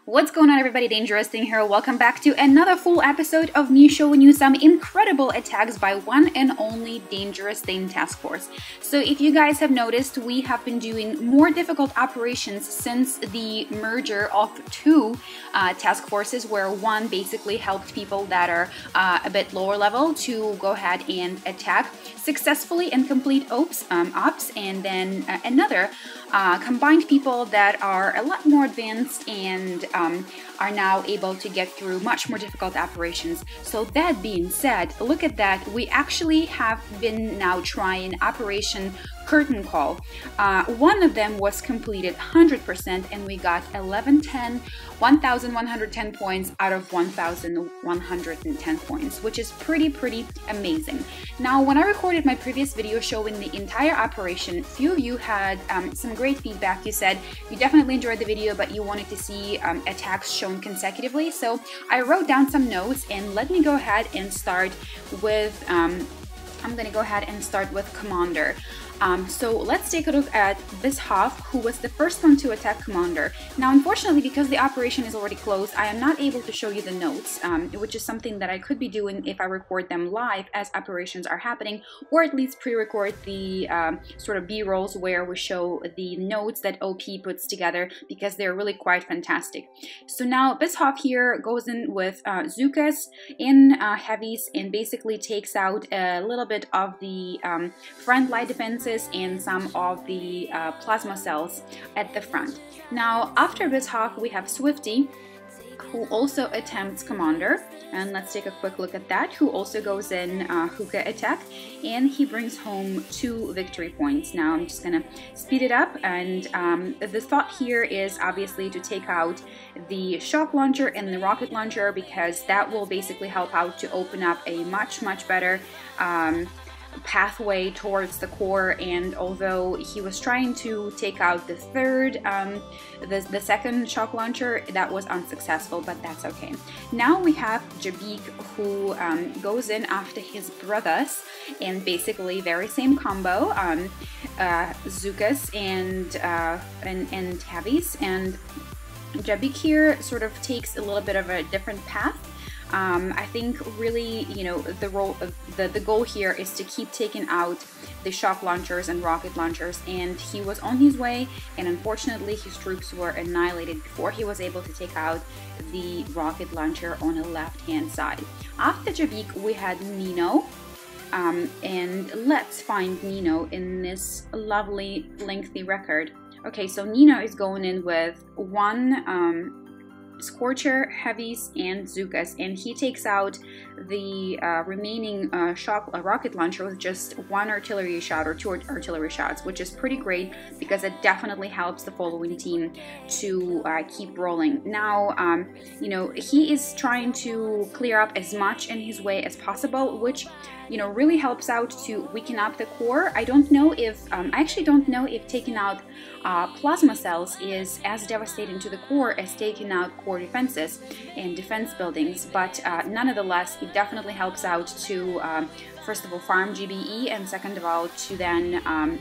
What's going on, everybody? DangerousThing here. Welcome back to another full episode of me showing you some incredible attacks by one and only DangerousThing task force. So if you guys have noticed, we have been doing more difficult operations since the merger of two task forces, where one basically helped people that are a bit lower level to go ahead and attack successfully and complete ops, and then another combined people that are a lot more advanced and are now able to get through much more difficult operations. So that being said, look at that. We actually have been now trying Operation Curtain Call. One of them was completed 100% and we got 1,110 points out of 1,110 points, which is pretty amazing. Now, when I recorded my previous video showing the entire operation, few of you had some great feedback. You said you definitely enjoyed the video, but you wanted to see attacks shown consecutively. So I wrote down some notes, and let me go ahead and start with I'm gonna go ahead and start with Commander. So let's take a look at Bishoff, who was the first one to attack Commander. Now, unfortunately, because the operation is already closed, I am not able to show you the notes, which is something that I could be doing if I record them live as operations are happening, or at least pre-record the sort of B-rolls where we show the notes that OP puts together, because they're really quite fantastic. So now Bishoff here goes in with Zookas in heavies and basically takes out a little bit of the front line defenses and some of the plasma cells at the front. Now, after Bishoff, we have Swifty, who also attempts Commander, and let's take a quick look at that, who also goes in Hooka attack, and he brings home 2 victory points. Now I'm just gonna speed it up, and the thought here is obviously to take out the shock launcher and the rocket launcher, because that will basically help out to open up a much better pathway towards the core. And although he was trying to take out the the second shock launcher, that was unsuccessful, but that's okay. Now we have Jabik, who goes in after his brothers, and basically very same combo, Zookas and heavies, and Jabik here sort of takes a little bit of a different path. I think really, you know, the goal here is to keep taking out the shock launchers and rocket launchers, and he was on his way, and unfortunately his troops were annihilated before he was able to take out the rocket launcher on the left-hand side. After Jabik, we had Nino, and let's find Nino in this lovely lengthy record. Okay, so Nino is going in with 1 Scorcher, heavies, and Zookas, and he takes out the remaining rocket launcher with just 1 artillery shot or 2 artillery shots, which is pretty great because it definitely helps the following team to keep rolling. Now, you know, he is trying to clear up as much in his way as possible, which, you know, really helps out to weaken up the core. I don't know if, I actually don't know if taking out plasma cells is as devastating to the core as taking out core defenses and defense buildings, but nonetheless, it definitely helps out to, first of all, farm GBE, and second of all, to then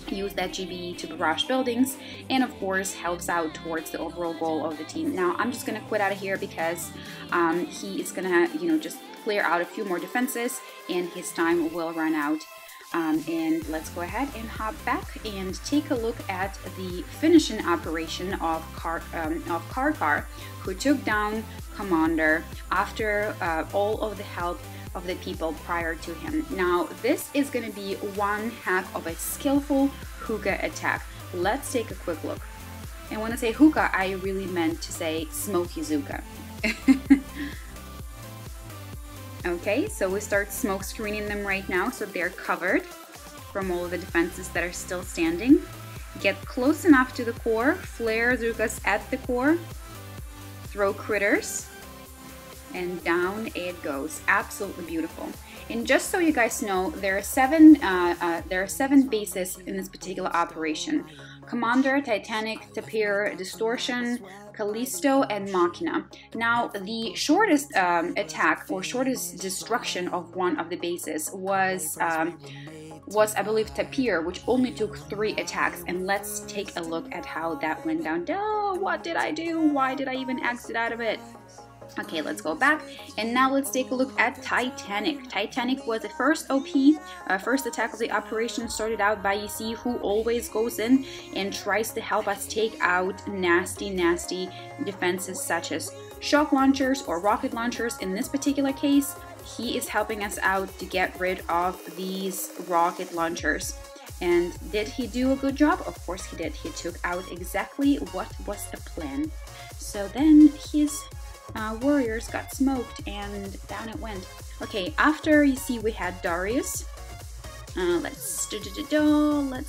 use that GBE to barrage buildings, and of course helps out towards the overall goal of the team. Now I'm just gonna quit out of here because he is gonna, you know, just clear out a few more defenses and his time will run out. And let's go ahead and hop back and take a look at the finishing operation of Karkar, who took down Commander after all of the help of the people prior to him. Now, this is going to be one heck of a skillful Hooka attack. Let's take a quick look. And when I say Hooka, I really meant to say Smoky Zooka. Okay, so we start smoke screening them right now so they're covered from all of the defenses that are still standing. Get close enough to the core, flare Zookas at the core, throw critters, and down it goes. Absolutely beautiful. And just so you guys know, there are seven bases in this particular operation: Commander, Titanic, Tapir, Distortion, Callisto, and Machina. Now, the shortest attack or shortest destruction of one of the bases was was, I believe, Tapir, which only took 3 attacks. And let's take a look at how that went down. Oh, what did I do? Why did I even exit out of it? Okay, let's go back, and now let's take a look at Titanic. Titanic was the first OP, first attack of the operation, started out by EC, who always goes in and tries to help us take out nasty defenses such as shock launchers or rocket launchers. In this particular case, he is helping us out to get rid of these rocket launchers. And did he do a good job? Of course he did. He took out exactly what was the plan. So then his warriors got smoked and down it went. Okay, after you see we had Darius. Let's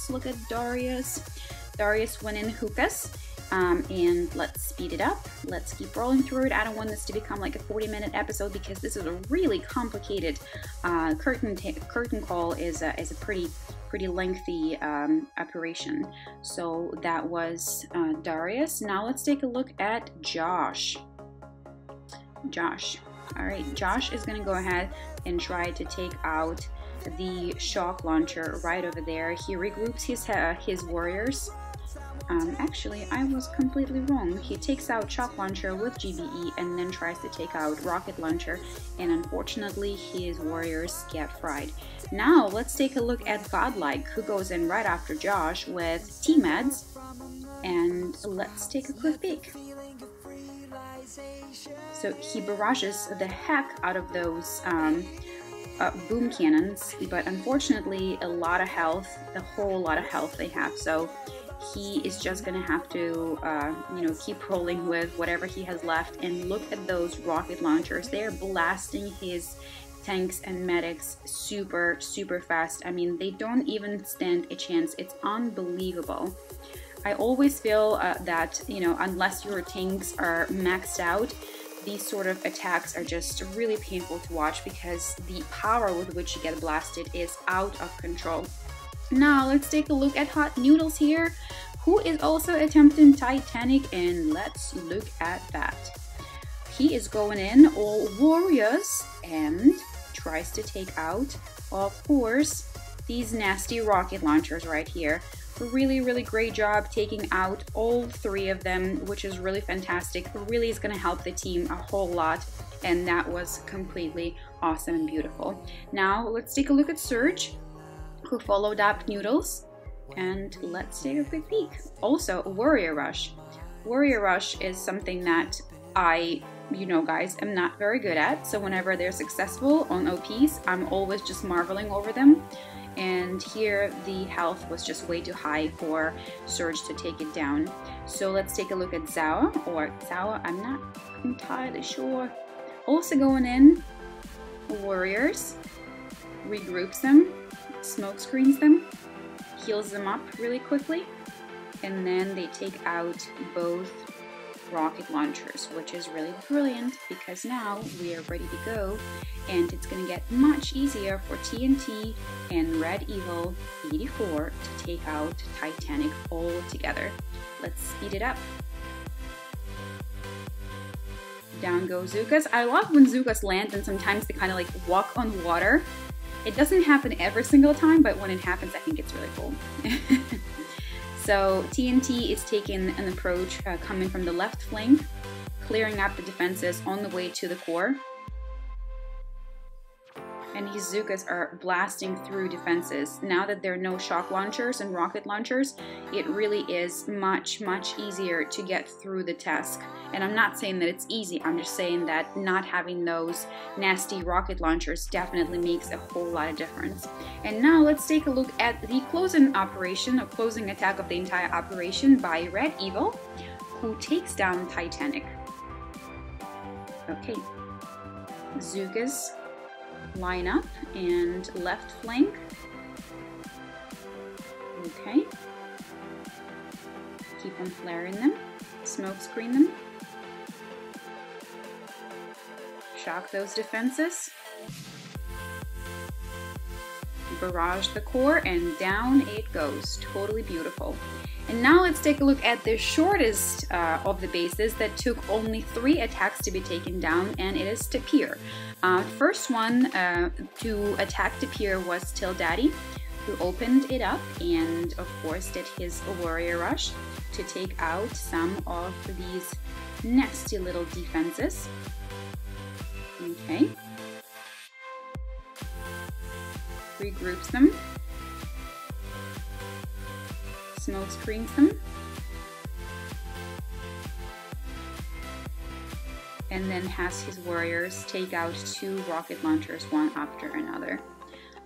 look at Darius. Darius went in Hookas. And let's speed it up. Let's keep rolling through it. I don't want this to become like a 40-minute episode because this is a really complicated curtain call is a pretty lengthy operation. So that was Darius. Now let's take a look at Josh. Alright, Josh is going to go ahead and try to take out the shock launcher right over there. He regroups his warriors. Actually, I was completely wrong. He takes out shock launcher with GBE and then tries to take out rocket launcher, and unfortunately his warriors get fried. Now let's take a look at Godlike, who goes in right after Josh with T-Meds, and let's take a quick peek. So he barrages the heck out of those boom cannons, but unfortunately a lot of health, a whole lot of health they have, so he is just gonna have to keep rolling with whatever he has left. And look at those rocket launchers. They are blasting his tanks and medics super fast. I mean, they don't even stand a chance. It's unbelievable. I always feel that, unless your tanks are maxed out, these sort of attacks are just really painful to watch because the power with which you get blasted is out of control. Now let's take a look at Hot Noodles here, who is also attempting Titanic, and let's look at that. He is going in all warriors and tries to take out, of course, these nasty rocket launchers right here. Really great job taking out all 3 of them, which is really fantastic. Really is going to help the team a whole lot, and that was completely awesome and beautiful. Now let's take a look at Surge, who followed up Noodles, and let's take a quick peek. Also, Warrior Rush. Warrior Rush is something that I, guys, am not very good at, so whenever they're successful on OPs, I'm always just marveling over them. And here the health was just way too high for Surge to take it down. So let's take a look at Zawa, I'm not entirely sure. Also going in, Warriors, regroups them, smoke screens them, heals them up really quickly, and then they take out both rocket launchers, which is really brilliant because now we are ready to go, and it's going to get much easier for TNT and Red Evil 84 to take out Titanic all together. Let's speed it up. Down go Zookas. I love when Zookas land and sometimes they kind of like walk on water. It doesn't happen every single time, but when it happens, I think it's really cool. So TNT is taking an approach coming from the left flank, clearing up the defenses on the way to the core. And these Zookas are blasting through defenses. Now that there are no shock launchers and rocket launchers, it really is much easier to get through the task. And I'm not saying that it's easy, I'm just saying that not having those nasty rocket launchers definitely makes a whole lot of difference. And now let's take a look at the closing operation, or closing attack of the entire operation by Red Evil, who takes down Titanic. Okay, Zookas line up and left flank. Okay. Keep on flaring them. Smoke screen them. Shock those defenses. Barrage the core and down it goes. Totally beautiful. And now let's take a look at the shortest of the bases that took only 3 attacks to be taken down, and it is Tapir. First one to attack Tapir was Till Daddy, who opened it up and of course did his warrior rush to take out some of these nasty little defenses. Okay. Regroups them. Smoke screens them. And then has his warriors take out 2 rocket launchers one after another.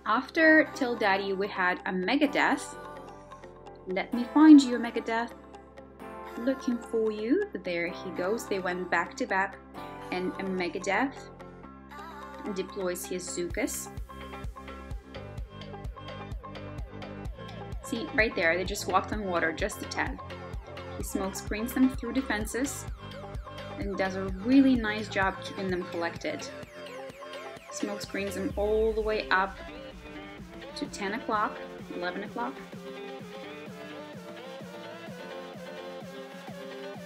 After Till Daddy we had a Megadeth. Let me find you, a Megadeth. Looking for you. There he goes. They went back to back, and a Megadeth deploys his Zookas. See, right there, they just walked on water just a tad. He smoke screens them through defenses and does a really nice job keeping them collected. Smoke screens them all the way up to 10 o'clock, 11 o'clock.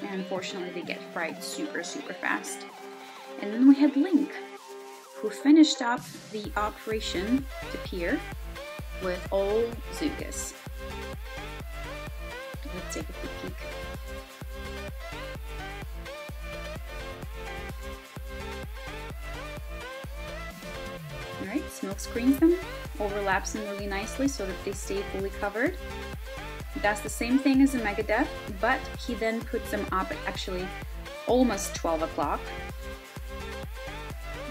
And unfortunately they get fried super fast. And then we had Link, who finished up the operation to Pier with all Zookas. Let's take a quick peek. Alright, smoke screens them, overlaps them really nicely so that they stay fully covered. Does the same thing as a Megadeth, but he then puts them up at actually almost 12 o'clock.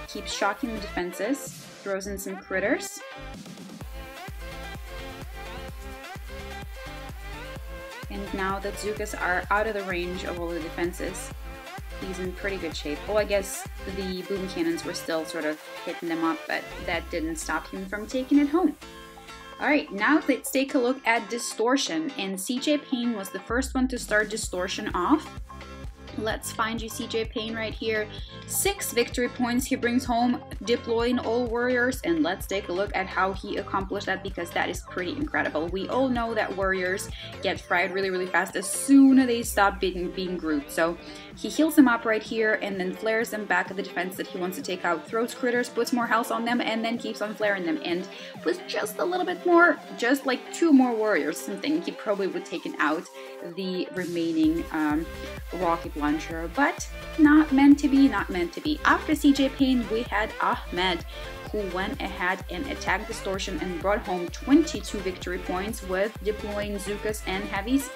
Keeps shocking the defenses, throws in some critters. And now that Zookas are out of the range of all the defenses, he's in pretty good shape. Oh, I guess the boom cannons were still sort of hitting them up, but that didn't stop him from taking it home. Alright, now let's take a look at Distortion, and CJ Payne was the first one to start Distortion off. Let's find you, CJ Payne, right here. 6 victory points he brings home, deploying all warriors, and let's take a look at how he accomplished that, because that is pretty incredible. We all know that warriors get fried really fast as soon as they stop being grouped. So he heals them up right here and then flares them back at the defense that he wants to take out, throws critters, puts more health on them, and then keeps on flaring them. And with just a little bit more, just like 2 more warriors, something, he probably would have taken out the remaining rocket launcher, but not meant to be, not meant to be. After CJ Payne, we had Ahmed, who went ahead and attacked Distortion and brought home 22 victory points with deploying Zookas and Heavies.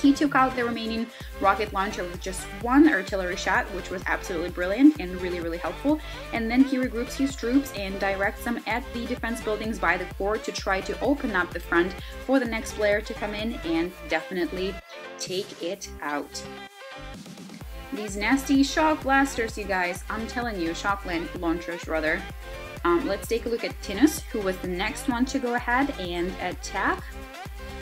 He took out the remaining rocket launcher with just 1 artillery shot, which was absolutely brilliant and really helpful. And then he regroups his troops and directs them at the defense buildings by the core to try to open up the front for the next player to come in and definitely take it out. These nasty shock blasters, you guys, I'm telling you, shock launchers rather. Let's take a look at Tinus, who was the next one to go ahead and attack.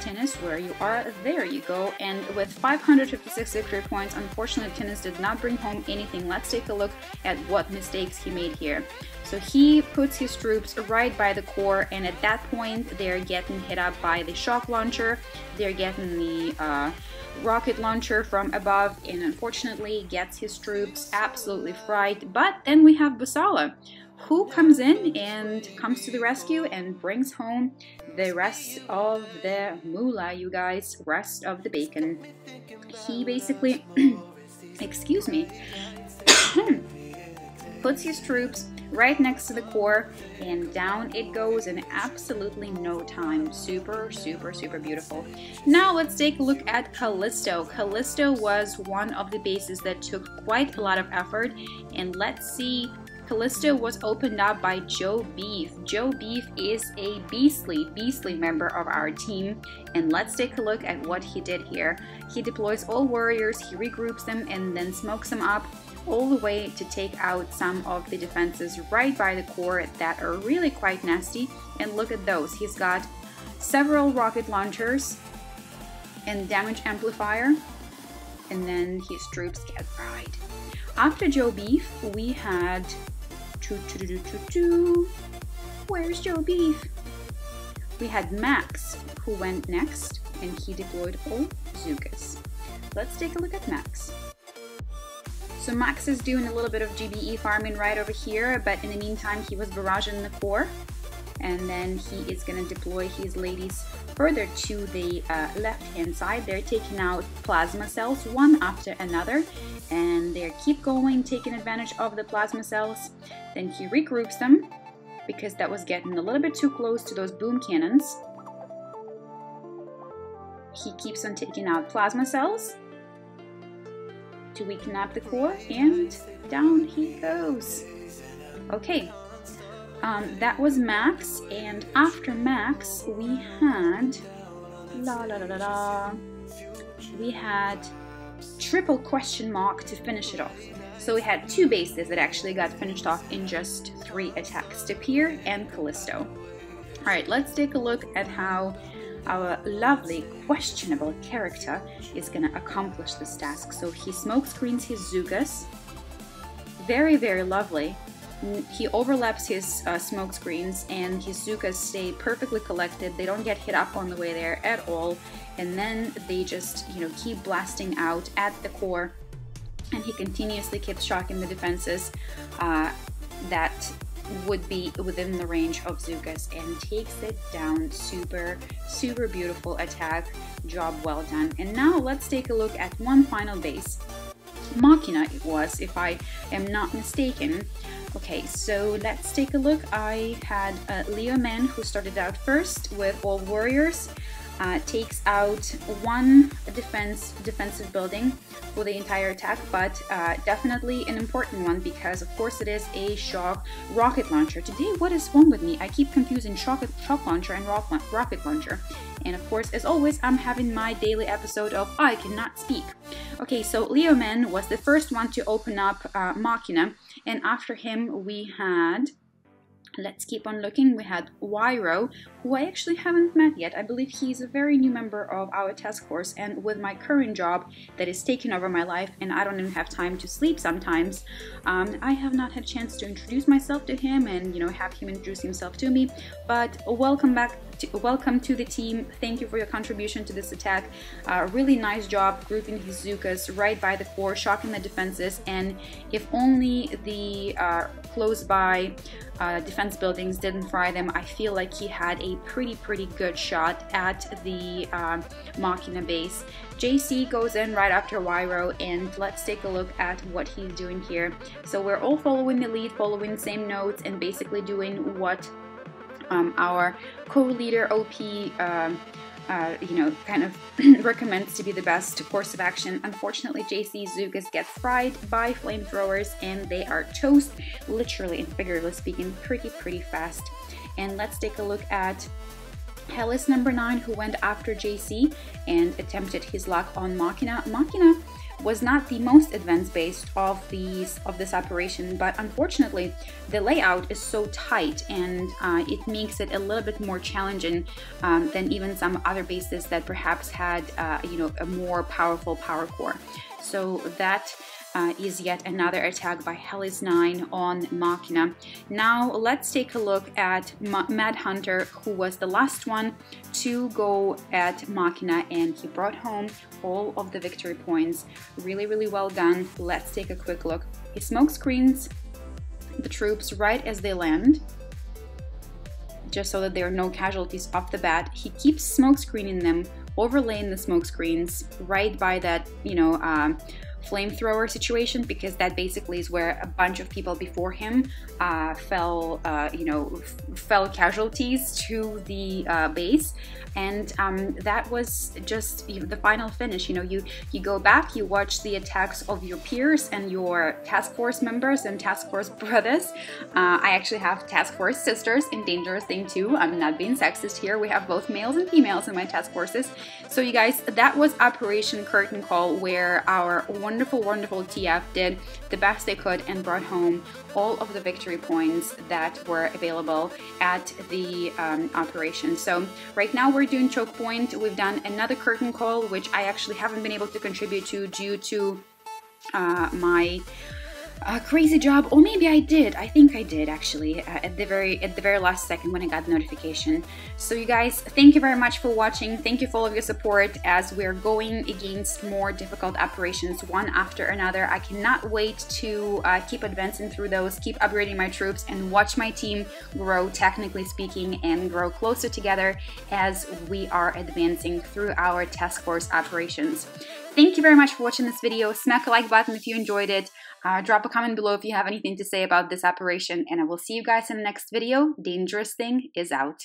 Tinus, where you are, there you go. And with 556 victory points, unfortunately Tinus did not bring home anything. Let's take a look at what mistakes he made here. So he puts his troops right by the core, and at that point they're getting hit up by the shock launcher, they're getting the rocket launcher from above, and unfortunately gets his troops absolutely fried. But then we have Basala, who comes in and comes to the rescue and brings home the rest of the moolah, you guys, rest of the bacon. He basically, excuse me, puts his troops right next to the core, and down it goes in absolutely no time. Super beautiful. Now let's take a look at Callisto. Callisto was one of the bases that took quite a lot of effort, and let's see. Callisto was opened up by Joe Beef. Joe Beef is a beastly member of our team, and let's take a look at what he did here. He deploys all warriors, he regroups them, and then smokes them up all the way to take out some of the defenses right by the core that are really quite nasty. And look at those. He's got several rocket launchers and damage amplifier, and then his troops get fried. After Joe Beef, we had where's Joe Beef? We had Max, who went next, and he deployed all Zookas. Let's take a look at Max. So Max is doing a little bit of GBE farming right over here, but in the meantime he was barraging the core. and then he is going to deploy his ladies further to the left hand side. They're taking out plasma cells one after another, and they keep going, taking advantage of the plasma cells. Then he regroups them because that was getting a little bit too close to those boom cannons. He keeps on taking out plasma cells to weaken up the core, and down he goes. Okay, that was Max, and after Max we had we had triple question mark to finish it off. So we had two bases that actually got finished off in just 3 attacks, Tapir and Callisto. Alright, let's take a look at how our lovely, questionable character is going to accomplish this task. So he smoke screens his Zookas. Very, very lovely. He overlaps his smoke screens, and his Zookas stay perfectly collected. They don't get hit up on the way there at all. And then they just, you know, keep blasting out at the core. And he continuously keeps shocking the defenses that would be within the range of Zookas, and takes it down. Super, super beautiful attack. Job well done. And now let's take a look at one final base. Machina it was, if I am not mistaken. Okay, so let's take a look. I had Leo Man, who started out first with all warriors. Takes out one defensive building for the entire attack, but definitely an important one, because of course it is a shock rocket launcher. Today, what is wrong with me? I keep confusing shock launcher and rocket launcher. And of course, as always, I'm having my daily episode of I Cannot Speak. Okay, so Leo Man was the first one to open up Machina, and after him we had, let's keep on looking, we had Wyro, who I actually haven't met yet. I believe he's a very new member of our task force, and with my current job that is taking over my life and I don't even have time to sleep sometimes, I have not had a chance to introduce myself to him and, you know, have him introduce himself to me. But welcome back. Welcome to the team. Thank you for your contribution to this attack. Really nice job grouping his Zookas right by the core, shocking the defenses, and if only the close by defense buildings didn't fry them, I feel like he had a pretty good shot at the Machina base. JC goes in right after Wyro, and let's take a look at what he's doing here. So we're all following the lead, following the same notes, and basically doing what our co-leader OP you know, kind of recommends to be the best course of action. Unfortunately, JC's Zookas get fried by flamethrowers, and they are toast, literally and figuratively speaking, pretty fast. And let's take a look at Hellas number 9, who went after JC and attempted his luck on Machina. Machina was not the most advanced base of this operation, but unfortunately the layout is so tight, and it makes it a little bit more challenging than even some other bases that perhaps had you know, a more powerful power core. So that is yet another attack by Hellas 9 on Machina. Now let's take a look at Mad Hunter, who was the last one to go at Machina, and he brought home all of the victory points. Really well done. Let's take a quick look. He smoke screens the troops right as they land, just so that there are no casualties off the bat. He keeps smoke screening them, overlaying the smoke screens right by that, you know, flamethrower situation, because that basically is where a bunch of people before him fell casualties to the base, and that was just the final finish. You know, you go back, you watch the attacks of your peers and your task force members and task force brothers. I actually have task force sisters in DangerousThing too. I'm not being sexist here. We have both males and females in my task forces. So you guys, that was Operation Curtain Call, where our wonderful TF did the best they could and brought home all of the victory points that were available at the operation. So right now we're doing choke point. We've done another curtain call, which I actually haven't been able to contribute to due to my a crazy job, or maybe I did. I think I did actually at the very last second when I got the notification. So you guys, thank you very much for watching. Thank you for all of your support as we're going against more difficult operations one after another. I cannot wait to keep advancing through those, keep upgrading my troops, and watch my team grow, technically speaking, and grow closer together as we are advancing through our task force operations. Thank you very much for watching this video. Smack a like button if you enjoyed it. Drop a comment below if you have anything to say about this operation, and I will see you guys in the next video. Dangerous Thing is out.